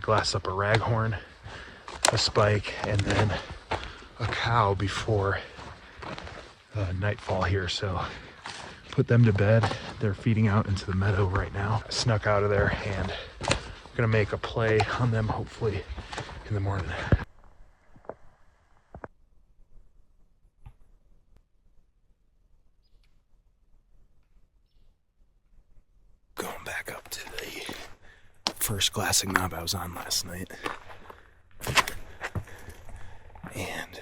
glass up a raghorn, a spike, and then a cow before nightfall here. So put them to bed. They're feeding out into the meadow right now. I snuck out of there and I'm gonna make a play on them hopefully in the morning. Going back up to the first glassing knob I was on last night. And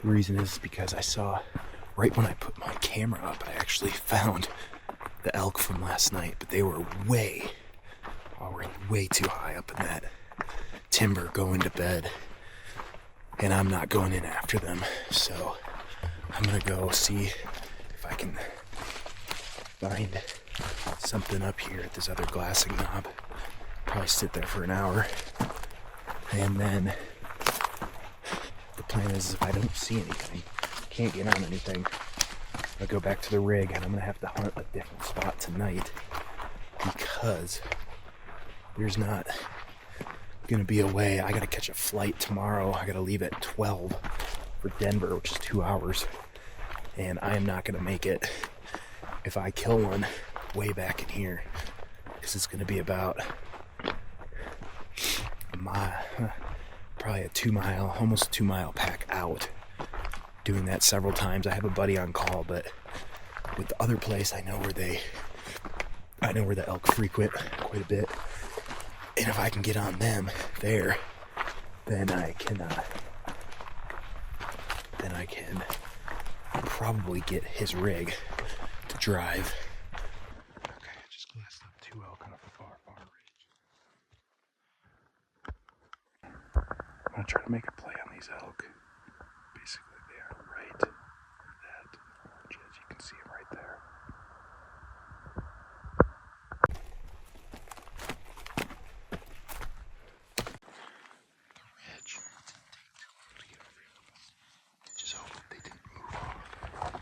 the reason is because I saw, right when I put my camera up, I actually found the elk from last night, but they were already way too high up in that timber going to bed. And I'm not going in after them, so I'm gonna go see if I can find something up here at this other glassing knob. Probably sit there for an hour, and then the plan is if I don't see anything, can't get on anything, I'll go back to the rig and I'm gonna have to hunt a different spot tonight because there's not gonna be a way. I gotta catch a flight tomorrow. I gotta leave at 12 for Denver, which is 2 hours, and I am not gonna make it if I kill one way back in here, because it's gonna be about a mile, probably a 2 mile, almost 2 mile pack out. Doing that several times. I have a buddy on call, but with the other place, I know where the elk frequent quite a bit. And if I can get on them there, then I can probably get his rig to drive. Okay, I just glassed up 2 elk off a far ridge. I'm gonna try to make a play on these elk. Basically, they are right where that orange is. You can see them right there. The ridge didn't take too long to get over here. Just hope they didn't move off.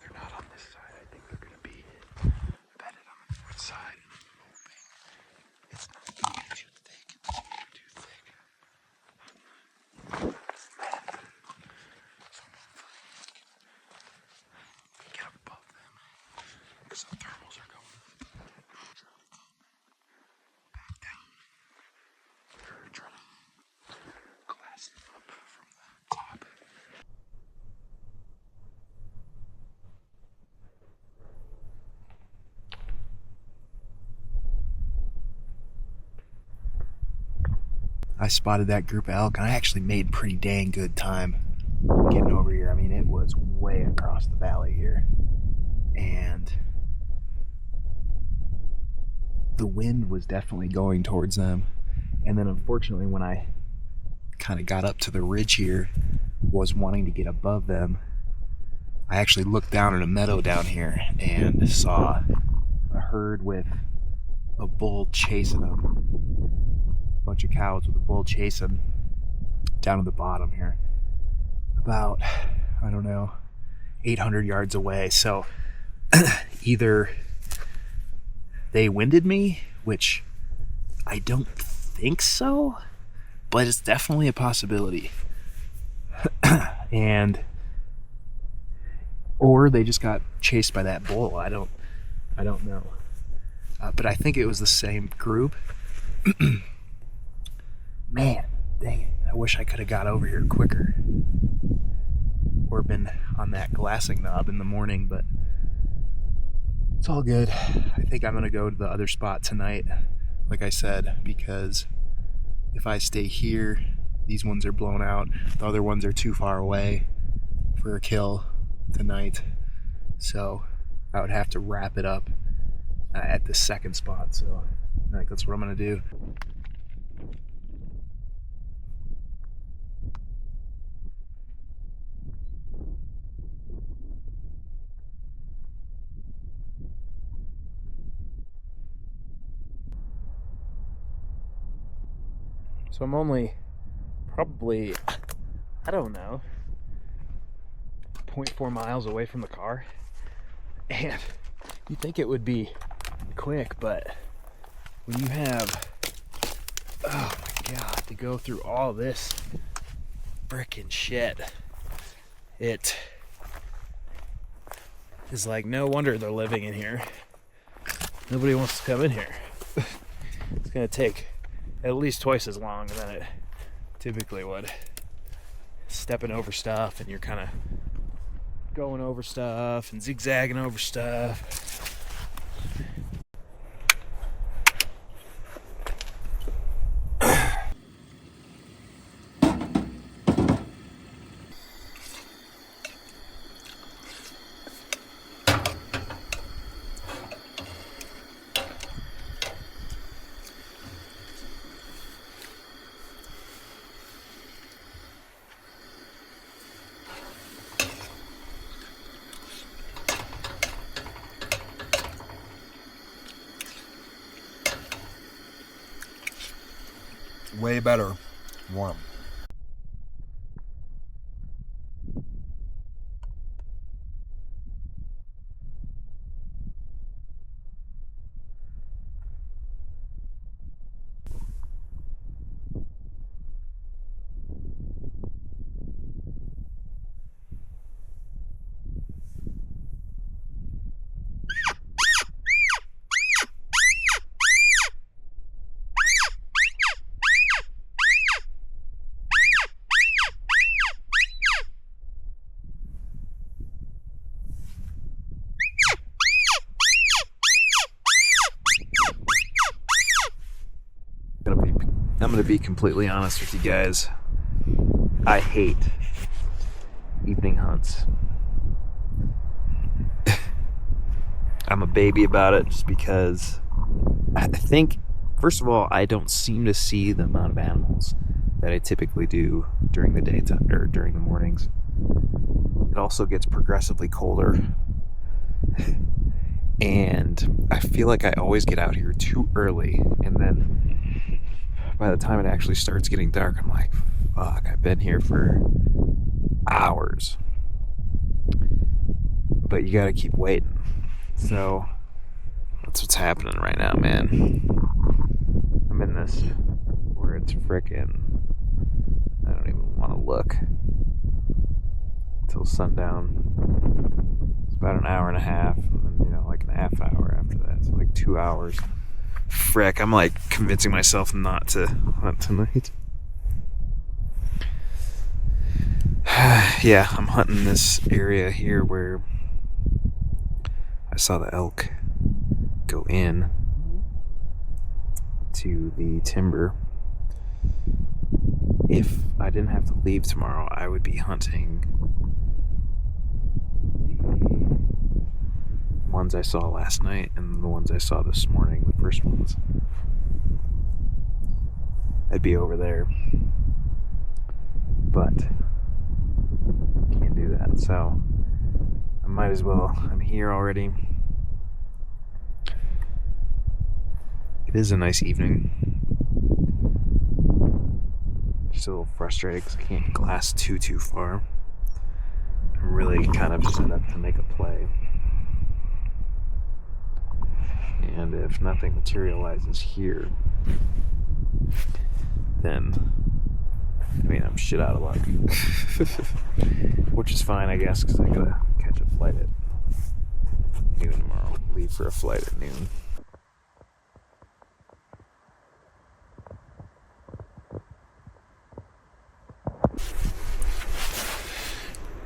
They're not on this side. I think they're going to be bedded on the north side. I'm hoping it's not going to be too thick. It's going to be too thick. So hopefully we get above them because the thermals are going up. Back down. We're trying to glass them up from the top. I spotted that group of elk, and I actually made pretty dang good time getting over here. I mean, it was way across the valley here, and the wind was definitely going towards them. And then unfortunately, when I kind of got up to the ridge here, was wanting to get above them, I actually looked down at a meadow down here and saw a herd with a bull chasing them. Bunch of cows with a bull chasing down at the bottom here, about, I don't know, 800 yards away. So either they winded me, which I don't think so, but it's definitely a possibility. Or they just got chased by that bull. I don't know. But I think it was the same group. Man, dang it. I wish I could have got over here quicker. Or been on that glassing knob in the morning, but it's all good. I think I'm going to go to the other spot tonight, like I said, because if I stay here, these ones are blown out. The other ones are too far away for a kill tonight. So I would have to wrap it up at the second spot. So I think that's what I'm going to do. So I'm only probably, I don't know, 0.4 miles away from the car. And you'd think it would be quick, but when you have, oh my God, to go through all this frickin' shit, it is like, no wonder they're living in here. Nobody wants to come in here. It's gonna take at least twice as long than it typically would. Stepping over stuff, and you're kind of going over stuff and zigzagging over stuff. Way better warm. I'm gonna be completely honest with you guys. I hate evening hunts. I'm a baby about it just because I think, first of all, I don't seem to see the amount of animals that I typically do during the daytime or during the mornings. It also gets progressively colder. And I feel like I always get out here too early, and then by the time it actually starts getting dark, I'm like, fuck, I've been here for hours. But you gotta keep waiting. So that's what's happening right now, man. I'm in this where it's frickin', I don't even want to look until sundown. It's about an hour and a half, and then, like an half hour after that. So like 2 hours. Frick, I'm like convincing myself not to hunt tonight. Yeah, I'm hunting this area here where I saw the elk go in to the timber. If I didn't have to leave tomorrow, I would be hunting the ones I saw last night and the ones I saw this morning, the first ones. I'd be over there, but can't do that, so I might as well. I'm here already. It is a nice evening. Just a little frustrated because I can't glass too far. I'm really kind of set up to make a play. And if nothing materializes here, then, I mean, I'm shit out of luck. Which is fine, I guess, because I gotta catch a flight at noon tomorrow. Leave for a flight at noon.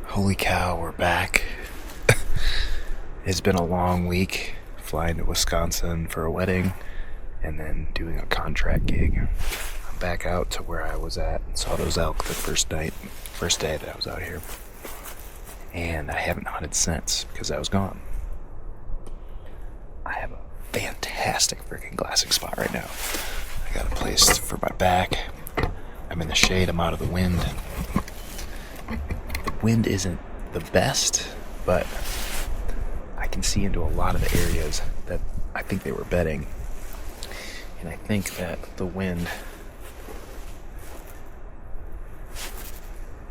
Holy cow, we're back. It's been a long week, flying to Wisconsin for a wedding and then doing a contract gig. I'm back out to where I was at and saw those elk the first day that I was out here. And I haven't hunted since because I was gone. I have a fantastic freaking glassing spot right now. I got a place for my back. I'm in the shade, I'm out of the wind. The wind isn't the best, but I can see into a lot of the areas that I think they were bedding. And I think that the wind,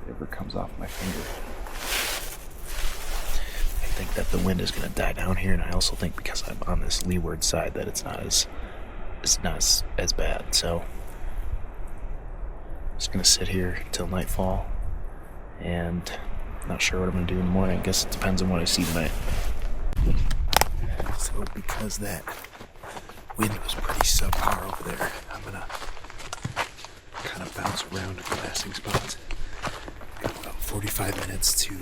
whatever comes off my finger, I think that the wind is going to die down here. And I also think because I'm on this leeward side that it's not as it's not as bad. So just gonna sit here till nightfall, and not sure what I'm gonna do in the morning. I guess it depends on what I see tonight. So because that wind was pretty subpar over there, I'm gonna kind of bounce around to glassing spots. Got about 45 minutes to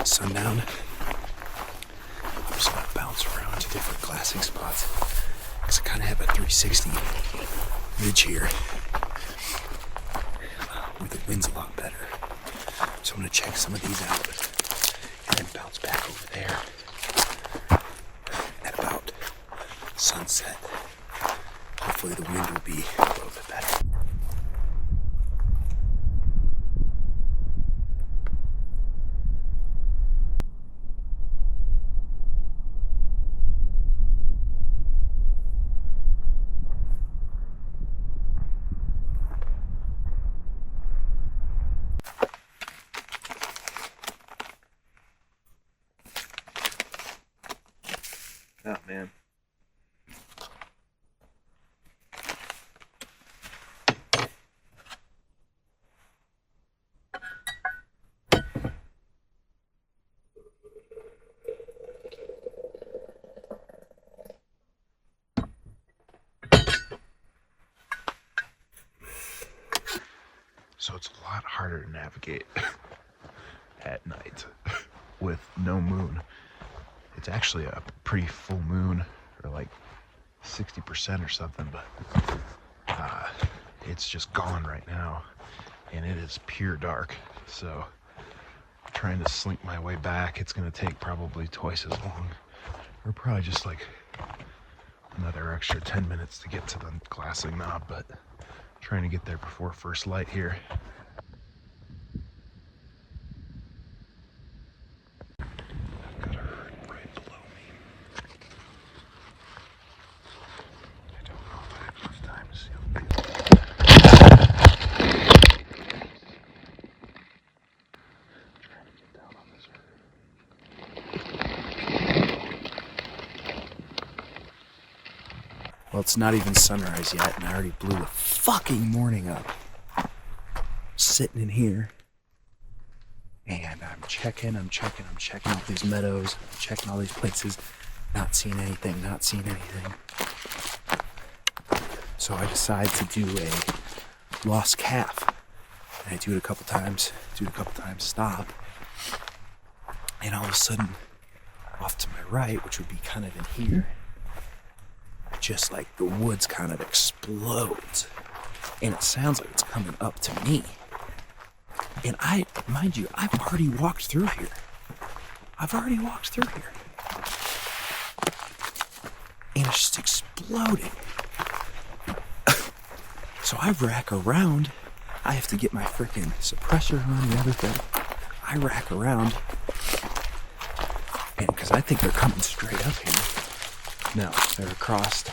sundown. I'm just gonna bounce around to different glassing spots because I kind of have a 360 ridge here where the wind's a lot better. So I'm gonna check some of these out and then bounce back over there at about sunset. Hopefully the wind will be a little bit better. Oh man. So it's a lot harder to navigate at night with no moon. It's actually a pretty full moon, or like 60% or something, but it's just gone right now, and it is pure dark. So trying to slink my way back, it's gonna take probably twice as long, or probably just like another extra 10 minutes to get to the glassing knob, but trying to get there before first light here. I've got a herd right below me. I don't know if I have enough time to see them. Trying to get down on this herd. Well, it's not even sunrise yet, and I already blew the fucking morning up. Sitting in here, and I'm checking all these meadows, I'm checking all these places, not seeing anything. So I decide to do a lost calf, and I do it a couple times, stop, and all of a sudden, off to my right, which would be kind of in here, just like the woods kind of explodes, and it sounds like it's coming up to me. And mind you, I've already walked through here. And it's just exploding. So I rack around. I have to get my freaking suppressor on and everything. I rack around. And because I think they're coming straight up here. No, they're across.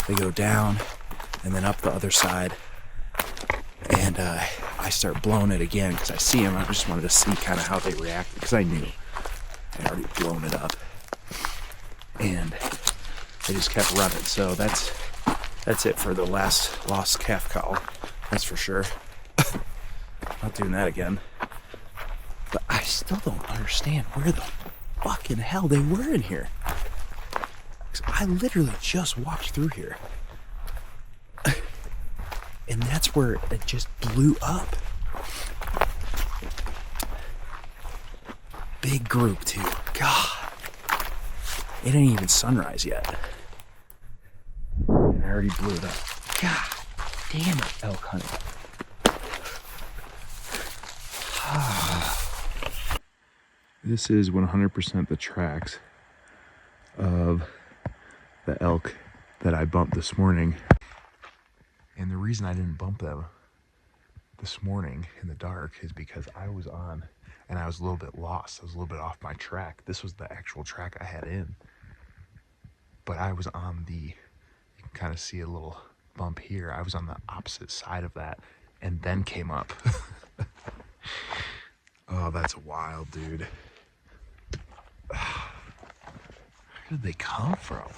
They go down and then up the other side. And I start blowing it again because I see them. I just wanted to see kind of how they reacted because I knew I'd already blown it up, and they just kept running. So that's it for the last lost calf call. That's for sure. Not doing that again. But I still don't understand where the fucking hell they were in here. Because I literally just walked through here. And that's where it just blew up. Big group too. God. It ain't even sunrise yet. And I already blew it up. God damn it, elk hunting. This is 100% the tracks of the elk that I bumped this morning. And the reason I didn't bump them this morning in the dark is because I was on and I was a little bit lost. I was a little bit off my track. This was the actual track I had in. But I was on the, you can kind of see a little bump here. I was on the opposite side of that and then came up. Oh, that's wild, dude. Where did they come from?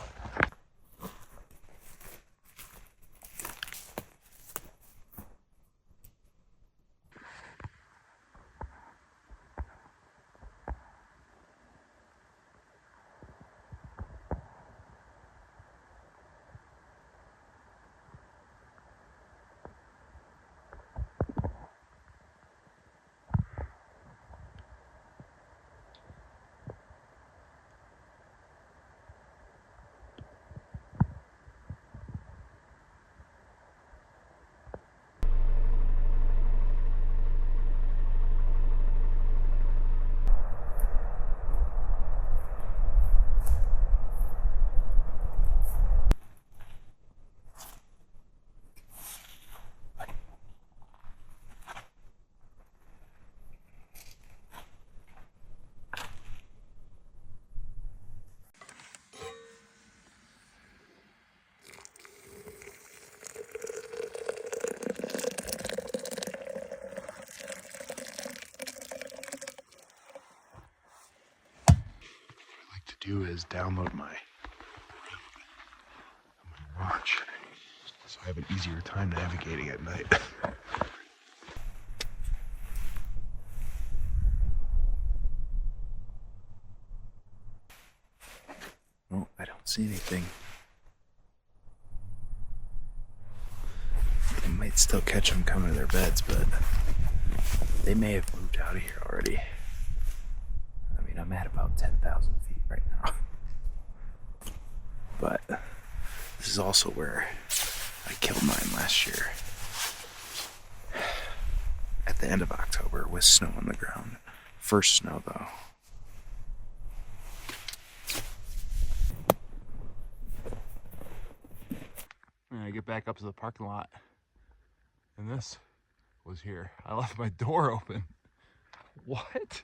is download my watch, so I have an easier time navigating at night. Oh, I don't see anything. They might still catch them coming to their beds, but they may have moved out of here already. I mean, I'm at about 10,000 feet right now. But this is also where I killed mine last year. At the end of October with snow on the ground. First snow, though. And I get back up to the parking lot, and this was here. I left my door open. What?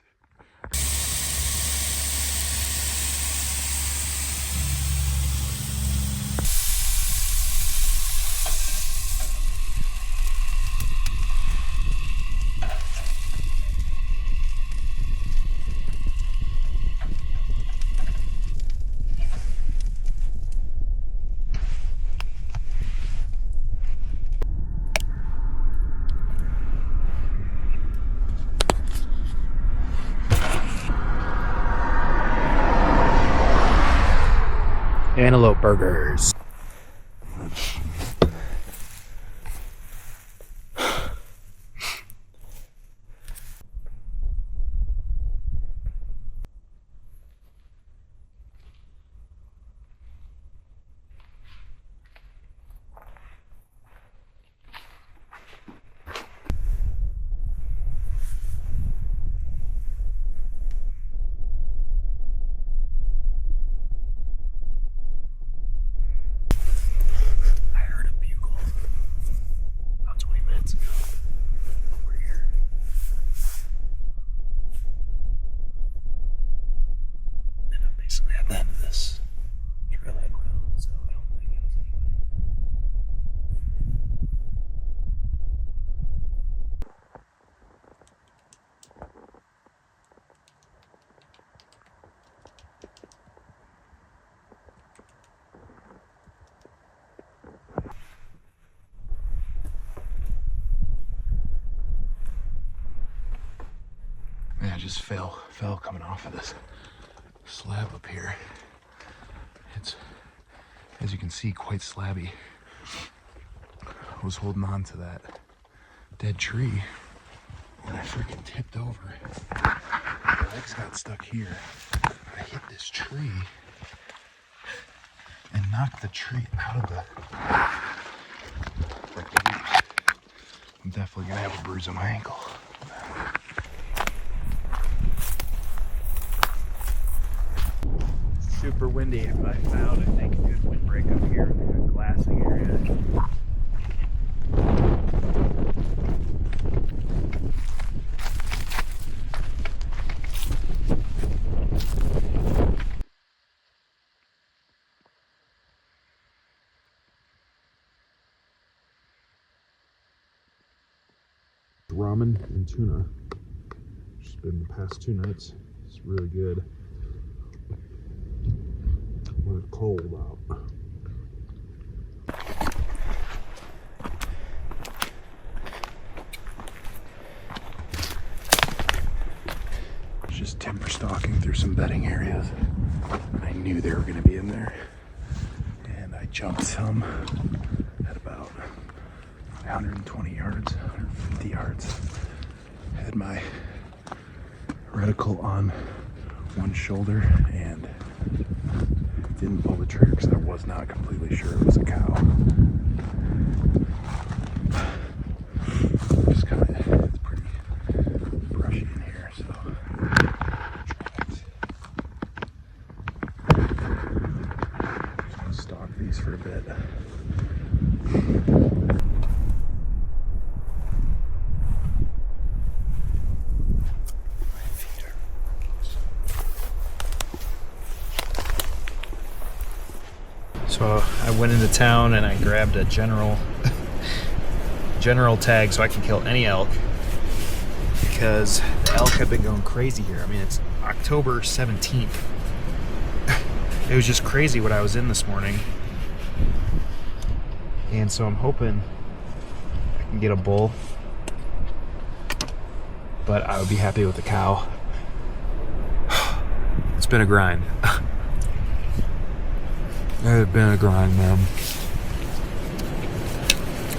Antelope burgers. At the end of this trailhead road, so I don't think it was yeah, I just fell coming off of this slab up here. It's, as you can see, quite slabby. I was holding on to that dead tree and I freaking tipped over. My legs got stuck here. I hit this tree and knocked the tree out of the gate. I'm definitely gonna have a bruise on my ankle. Super windy. If I found, I think, a good windbreak up here, like a glassing area. Ramen and tuna. Just been the past 2 nights. It's really good. When it's cold out. It's just timber stalking through some bedding areas. I knew they were going to be in there, and I jumped some at about 120 yards, 150 yards. Had my reticle on one shoulder and didn't pull the trigger because I was not completely sure it was a cow. Just kind of, it's pretty brushy in here, so just gonna stalk these for a bit. So I went into town and I grabbed a general tag so I can kill any elk, because the elk have been going crazy here. I mean, it's October 17th It was just crazy what I was in this morning. And so I'm hoping I can get a bull. But I would be happy with a cow. It's been a grind. It's been a grind, man.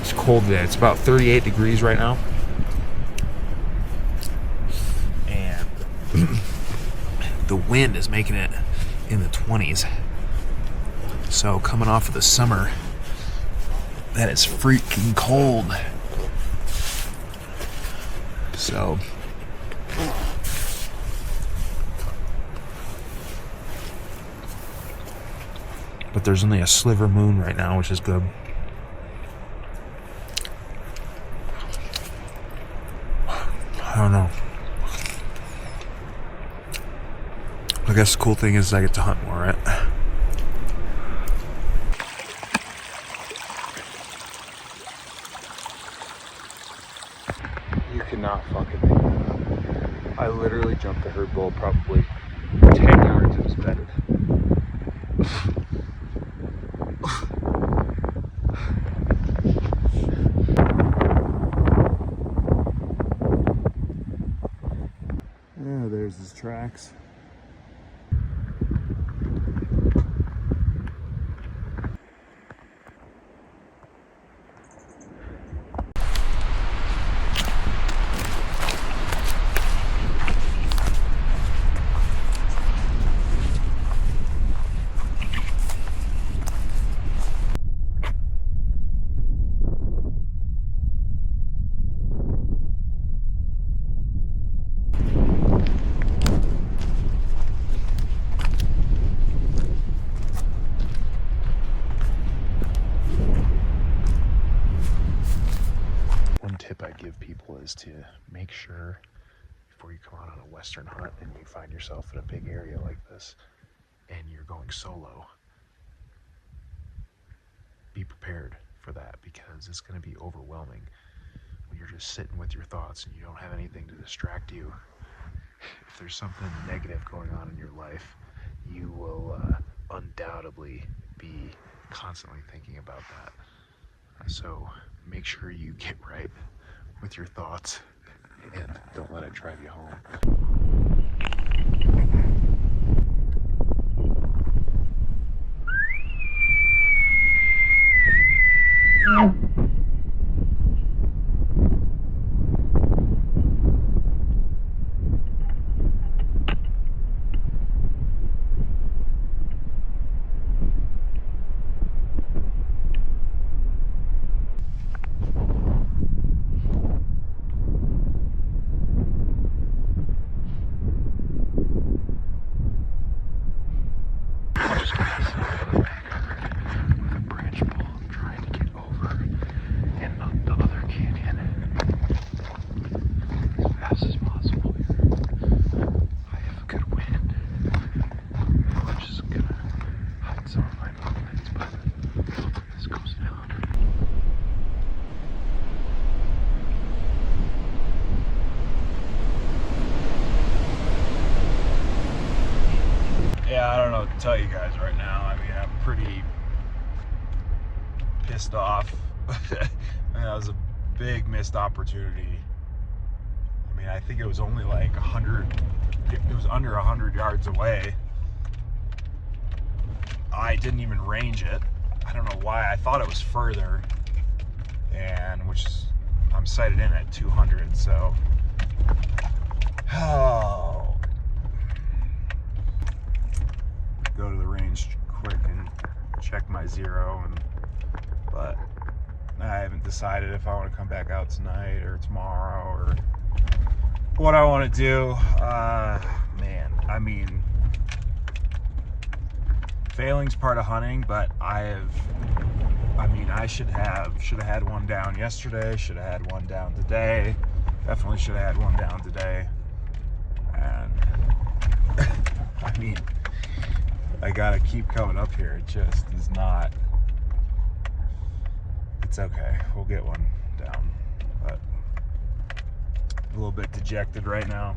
It's cold today. It's about 38 degrees right now. And the wind is making it in the 20s. So coming off of the summer, that is freaking cold. So but there's only a sliver moon right now, which is good. I don't know. I guess the cool thing is I get to hunt more, right? You cannot fucking make that up. I literally jumped the herd bull probably 10 yards. It was bedded. Oh, there's his tracks. Tip I'd give people is to make sure before you come out on a western hunt and you find yourself in a big area like this and you're going solo, be prepared for that, because it's going to be overwhelming when you're just sitting with your thoughts and you don't have anything to distract you. If there's something negative going on in your life, you will undoubtedly be constantly thinking about that. So make sure you get right with your thoughts and don't let it drive you home. Yeah, I don't know what to tell you guys right now. I mean, I'm pretty pissed off. That was a big missed opportunity. I mean, I think it was only like 100, it was under 100 yards away. I didn't even range it. I don't know why. I thought it was further, and which is, I'm sighted in at 200, so. Oh. Go to the range quick and check my zero, but I haven't decided if I want to come back out tonight or tomorrow or what I want to do. Man, I mean, failing's part of hunting, but I should have had one down yesterday, should have had one down today, definitely should have had one down today. And I mean, I gotta keep coming up here. It just is not. It's okay. We'll get one down. But a little bit dejected right now.